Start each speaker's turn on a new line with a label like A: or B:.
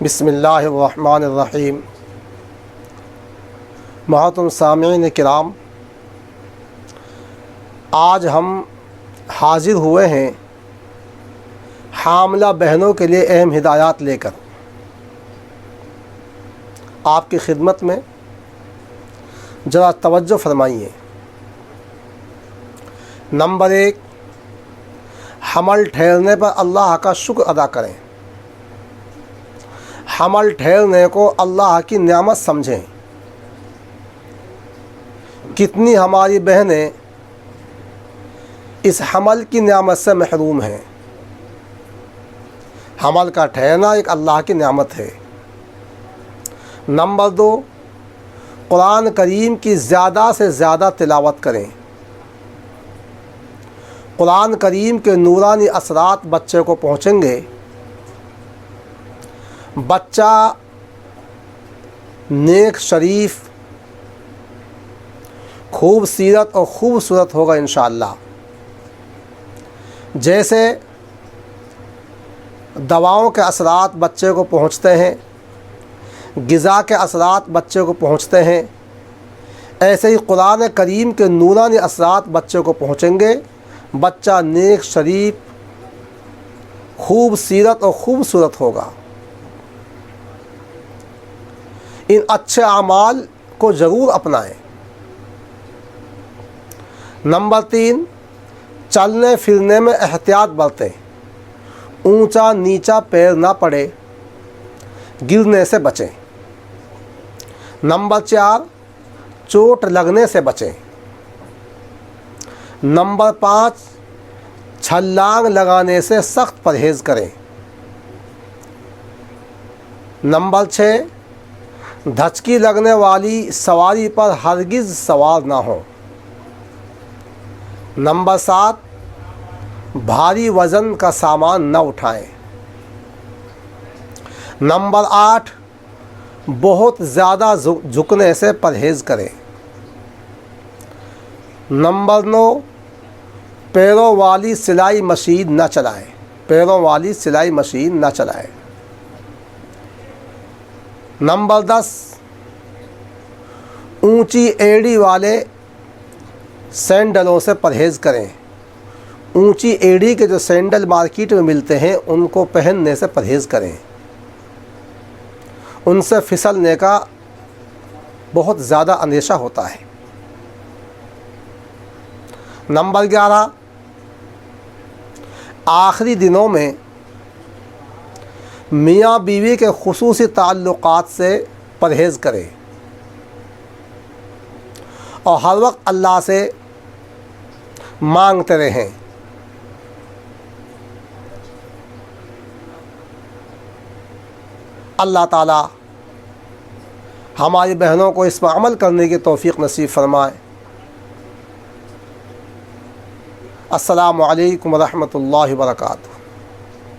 A: بسم اللہ الرحمن الرحیم۔ محترم سامعین کرام، آج ہم حاضر ہوئے ہیں حاملہ بہنوں کے لیے اہم ہدایات لے کر آپ کی خدمت میں۔ ذرا توجہ فرمائیے۔ نمبر 1، حمل ٹھہرنے پر اللہ کا شکر ادا کریں۔ حمل ٹھہرنے کو اللہ کی نعمت سمجھیں۔ کتنی ہماری بہنیں اس حمل کی نعمت سے محروم ہیں۔ حمل کا ٹھہرنا ایک اللہ کی نعمت ہے۔ نمبر 2، قرآن کریم کی زیادہ سے زیادہ تلاوت کریں۔ قرآن کریم کے نورانی اثرات بچے کو پہنچیں گے۔ بچہ نیک، شریف، خوبصیرت اور خوبصورت ہوگا انشاءاللہ۔ جیسے دواؤں کے اثرات بچے کو پہنچتے ہیں، غذا کے اثرات بچے کو پہنچتے ہیں، ایسے ہی قرآن کریم کے نورانی اثرات بچے کو پہنچیں گے۔ بچہ نیک، شریف، خوبصیرت اور خوبصورت ہوگا۔ ان اچھے اعمال کو ضرور اپنائیں۔ نمبر 3، چلنے پھرنے میں احتیاط برتیں۔ اونچا نیچا پیر نہ پڑے، گرنے سے بچیں۔ نمبر 4، چوٹ لگنے سے بچیں۔ نمبر 5، چھلانگ لگانے سے سخت پرہیز کریں۔ نمبر 6، دھچکی لگنے والی سواری پر ہرگز سوار نہ ہوں۔ نمبر 7، بھاری وزن کا سامان نہ اٹھائیں۔ نمبر 8، بہت زیادہ جھکنے سے پرہیز کریں۔ نمبر 9، پیروں والی سلائی مشین نہ چلائیں۔ پیروں والی سلائی مشین نہ چلائیں۔ نمبر 10، اونچی ایڑی والے سینڈلوں سے پرہیز کریں۔ اونچی ایڑی کے جو سینڈل مارکیٹ میں ملتے ہیں ان کو پہننے سے پرہیز کریں۔ ان سے پھسلنے کا بہت زیادہ اندیشہ ہوتا ہے۔ نمبر 11، آخری دنوں میں میاں بیوی کے خصوصی تعلقات سے پرہیز کریں اور ہر وقت اللہ سے مانگتے رہیں۔ اللہ تعالی ہماری بہنوں کو اس پر عمل کرنے کی توفیق نصیب فرمائے۔ السلام علیکم ورحمۃ اللہ وبرکاتہ۔